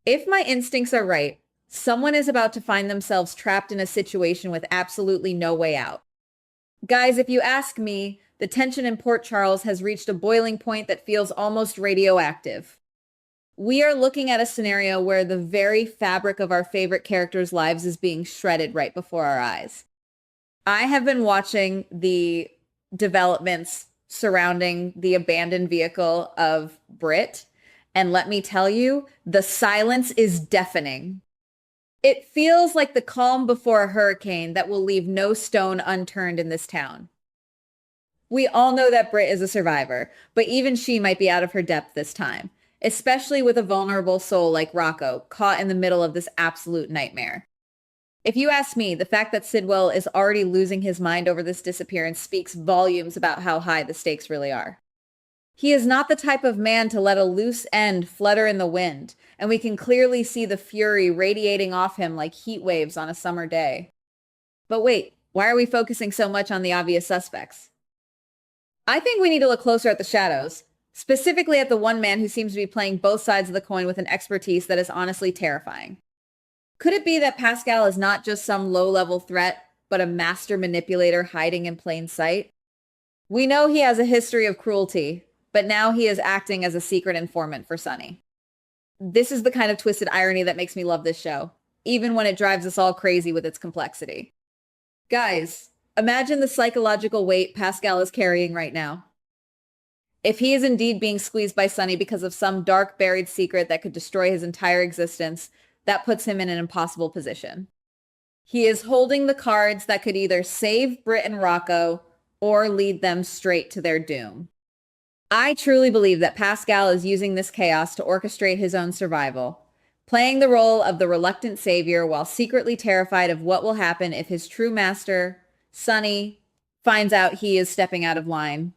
If my instincts are right, someone is about to find themselves trapped in a situation with absolutely no way out. Guys, if you ask me, the tension in Port Charles has reached a boiling point that feels almost radioactive. We are looking at a scenario where the very fabric of our favorite characters' lives is being shredded right before our eyes. I have been watching the developments surrounding the abandoned vehicle of Britt, and let me tell you, the silence is deafening. It feels like the calm before a hurricane that will leave no stone unturned in this town. We all know that Britt is a survivor, but even she might be out of her depth this time, especially with a vulnerable soul like Rocco, caught in the middle of this absolute nightmare. If you ask me, the fact that Sidwell is already losing his mind over this disappearance speaks volumes about how high the stakes really are. He is not the type of man to let a loose end flutter in the wind, and we can clearly see the fury radiating off him like heat waves on a summer day. But wait, why are we focusing so much on the obvious suspects? I think we need to look closer at the shadows, specifically at the one man who seems to be playing both sides of the coin with an expertise that is honestly terrifying. Could it be that Pascal is not just some low-level threat, but a master manipulator hiding in plain sight? We know he has a history of cruelty, but now he is acting as a secret informant for Sonny. This is the kind of twisted irony that makes me love this show, even when it drives us all crazy with its complexity. Guys, imagine the psychological weight Pascal is carrying right now. If he is indeed being squeezed by Sonny because of some dark buried secret that could destroy his entire existence, that puts him in an impossible position. He is holding the cards that could either save Britt and Rocco or lead them straight to their doom. I truly believe that Pascal is using this chaos to orchestrate his own survival, playing the role of the reluctant savior while secretly terrified of what will happen if his true master, Sonny, finds out he is stepping out of line.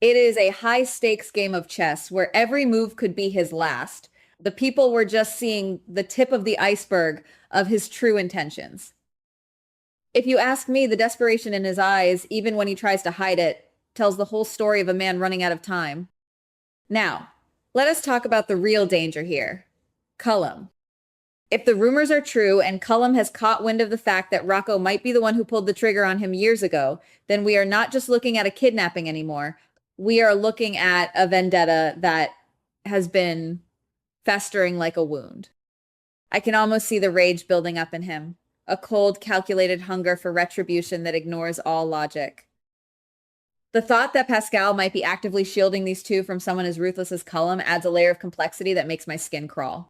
It is a high-stakes game of chess where every move could be his last. The people were just seeing the tip of the iceberg of his true intentions. If you ask me, the desperation in his eyes, even when he tries to hide it, tells the whole story of a man running out of time. Now, let us talk about the real danger here. Cullum. If the rumors are true and Cullum has caught wind of the fact that Rocco might be the one who pulled the trigger on him years ago, then we are not just looking at a kidnapping anymore. We are looking at a vendetta that has been festering like a wound. I can almost see the rage building up in him, a cold, calculated hunger for retribution that ignores all logic. The thought that Pascal might be actively shielding these two from someone as ruthless as Cullum adds a layer of complexity that makes my skin crawl.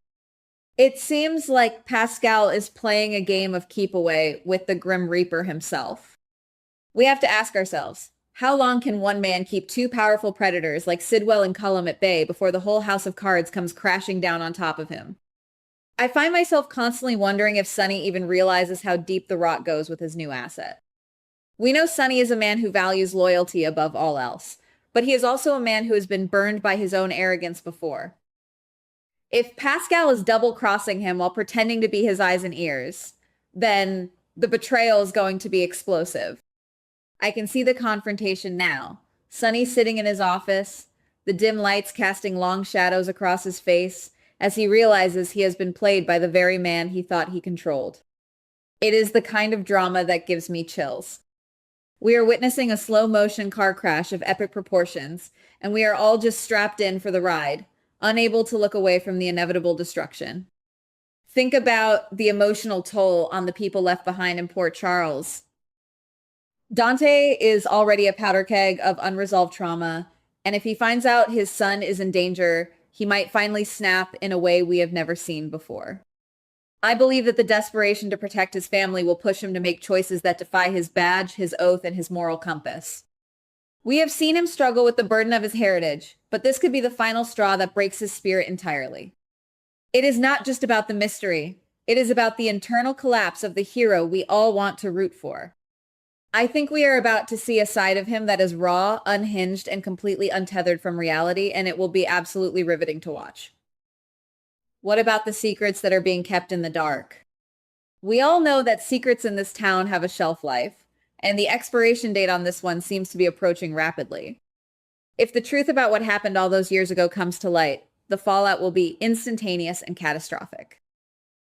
It seems like Pascal is playing a game of keep away with the Grim Reaper himself. We have to ask ourselves, how long can one man keep two powerful predators like Sidwell and Cullum at bay before the whole house of cards comes crashing down on top of him? I find myself constantly wondering if Sonny even realizes how deep the rot goes with his new asset. We know Sonny is a man who values loyalty above all else, but he is also a man who has been burned by his own arrogance before. If Pascal is double-crossing him while pretending to be his eyes and ears, then the betrayal is going to be explosive. I can see the confrontation now. Sonny sitting in his office, the dim lights casting long shadows across his face as he realizes he has been played by the very man he thought he controlled. It is the kind of drama that gives me chills. We are witnessing a slow-motion car crash of epic proportions, and we are all just strapped in for the ride, unable to look away from the inevitable destruction. Think about the emotional toll on the people left behind in Port Charles. Dante is already a powder keg of unresolved trauma, and if he finds out his son is in danger, he might finally snap in a way we have never seen before. I believe that the desperation to protect his family will push him to make choices that defy his badge, his oath, and his moral compass. We have seen him struggle with the burden of his heritage, but this could be the final straw that breaks his spirit entirely. It is not just about the mystery. It is about the internal collapse of the hero we all want to root for. I think we are about to see a side of him that is raw, unhinged, and completely untethered from reality, and it will be absolutely riveting to watch. What about the secrets that are being kept in the dark? We all know that secrets in this town have a shelf life, and the expiration date on this one seems to be approaching rapidly. If the truth about what happened all those years ago comes to light, the fallout will be instantaneous and catastrophic.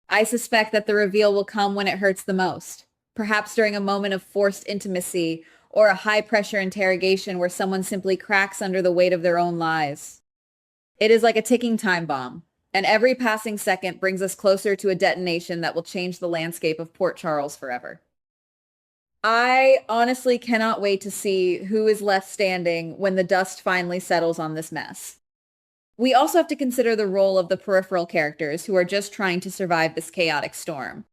I suspect that the reveal will come when it hurts the most, perhaps during a moment of forced intimacy or a high-pressure interrogation where someone simply cracks under the weight of their own lies. It is like a ticking time bomb, and every passing second brings us closer to a detonation that will change the landscape of Port Charles forever. I honestly cannot wait to see who is left standing when the dust finally settles on this mess. We also have to consider the role of the peripheral characters who are just trying to survive this chaotic storm.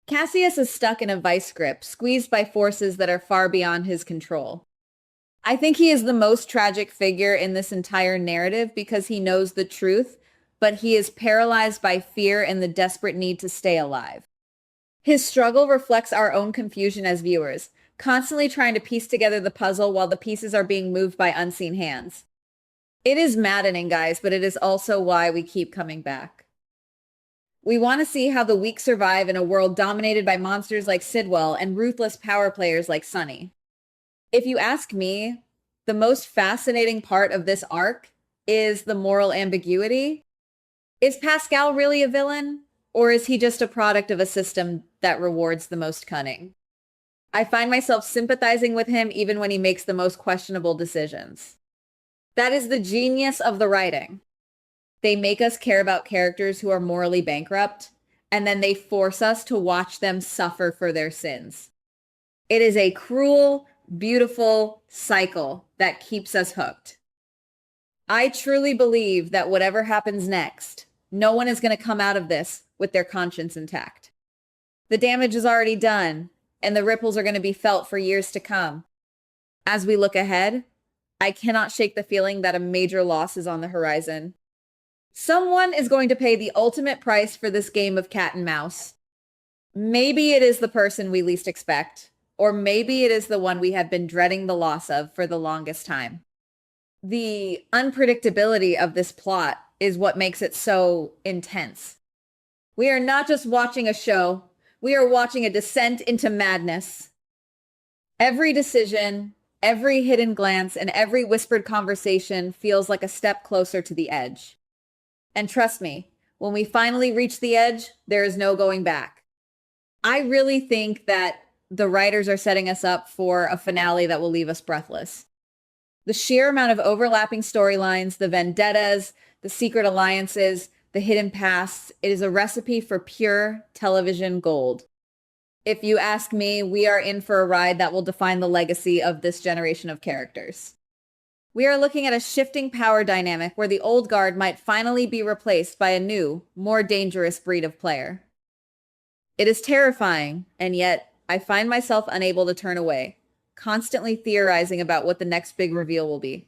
Cassius is stuck in a vice grip, squeezed by forces that are far beyond his control. I think he is the most tragic figure in this entire narrative because he knows the truth, but he is paralyzed by fear and the desperate need to stay alive. His struggle reflects our own confusion as viewers, constantly trying to piece together the puzzle while the pieces are being moved by unseen hands. It is maddening, guys, but it is also why we keep coming back. We want to see how the weak survive in a world dominated by monsters like Sidwell and ruthless power players like Sunny. If you ask me, the most fascinating part of this arc is the moral ambiguity. Is Pascal really a villain, or is he just a product of a system that rewards the most cunning? I find myself sympathizing with him even when he makes the most questionable decisions. That is the genius of the writing. They make us care about characters who are morally bankrupt, and then they force us to watch them suffer for their sins. It is a cruel, beautiful cycle that keeps us hooked. I truly believe that whatever happens next, no one is going to come out of this with their conscience intact. The damage is already done, and the ripples are going to be felt for years to come. As we look ahead, I cannot shake the feeling that a major loss is on the horizon. Someone is going to pay the ultimate price for this game of cat and mouse. Maybe it is the person we least expect, or maybe it is the one we have been dreading the loss of for the longest time. The unpredictability of this plot is what makes it so intense. We are not just watching a show, we are watching a descent into madness. Every decision, every hidden glance, and every whispered conversation feels like a step closer to the edge. And trust me, when we finally reach the edge, there is no going back. I really think that the writers are setting us up for a finale that will leave us breathless. The sheer amount of overlapping storylines, the vendettas, the secret alliances, the hidden pasts, it is a recipe for pure television gold. If you ask me, we are in for a ride that will define the legacy of this generation of characters. We are looking at a shifting power dynamic where the old guard might finally be replaced by a new, more dangerous breed of player. It is terrifying, and yet I find myself unable to turn away, constantly theorizing about what the next big reveal will be.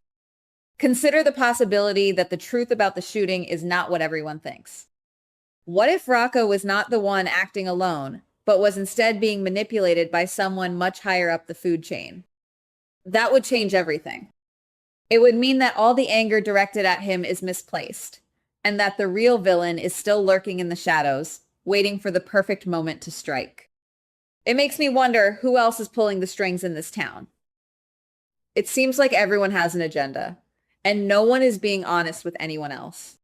Consider the possibility that the truth about the shooting is not what everyone thinks. What if Rocco was not the one acting alone, but was instead being manipulated by someone much higher up the food chain? That would change everything. It would mean that all the anger directed at him is misplaced, and that the real villain is still lurking in the shadows, waiting for the perfect moment to strike. It makes me wonder who else is pulling the strings in this town. It seems like everyone has an agenda, and no one is being honest with anyone else.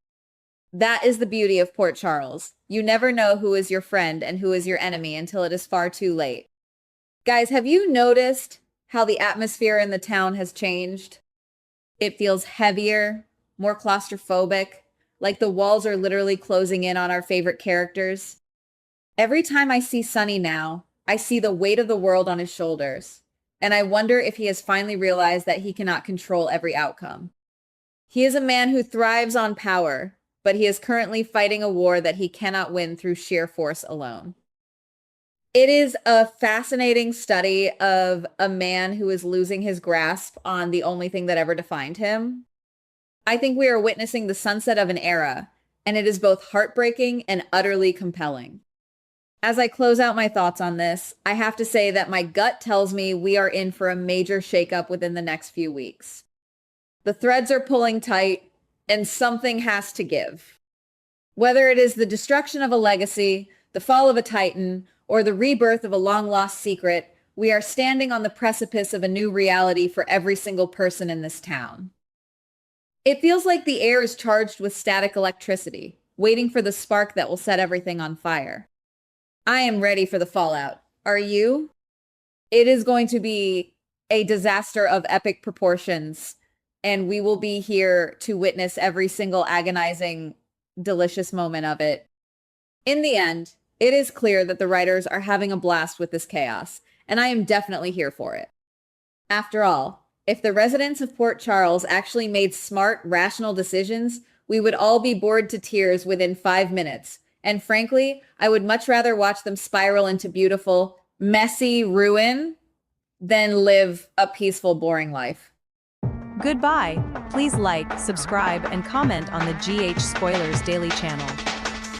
That is the beauty of Port Charles. You never know who is your friend and who is your enemy until it is far too late. Guys, have you noticed how the atmosphere in the town has changed? It feels heavier, more claustrophobic, like the walls are literally closing in on our favorite characters. Every time I see Sunny now, I see the weight of the world on his shoulders, and I wonder if he has finally realized that he cannot control every outcome. He is a man who thrives on power, but he is currently fighting a war that he cannot win through sheer force alone. It is a fascinating study of a man who is losing his grasp on the only thing that ever defined him. I think we are witnessing the sunset of an era, and it is both heartbreaking and utterly compelling. As I close out my thoughts on this, I have to say that my gut tells me we are in for a major shakeup within the next few weeks. The threads are pulling tight, and something has to give. Whether it is the destruction of a legacy, the fall of a titan, or the rebirth of a long-lost secret, we are standing on the precipice of a new reality for every single person in this town. It feels like the air is charged with static electricity, waiting for the spark that will set everything on fire. I am ready for the fallout. Are you? It is going to be a disaster of epic proportions, and we will be here to witness every single agonizing, delicious moment of it. In the end, it is clear that the writers are having a blast with this chaos, and I am definitely here for it. After all, if the residents of Port Charles actually made smart, rational decisions, we would all be bored to tears within 5 minutes. And frankly, I would much rather watch them spiral into beautiful, messy ruin than live a peaceful, boring life. Goodbye. Please like, subscribe, and comment on the GH Spoilers Daily channel.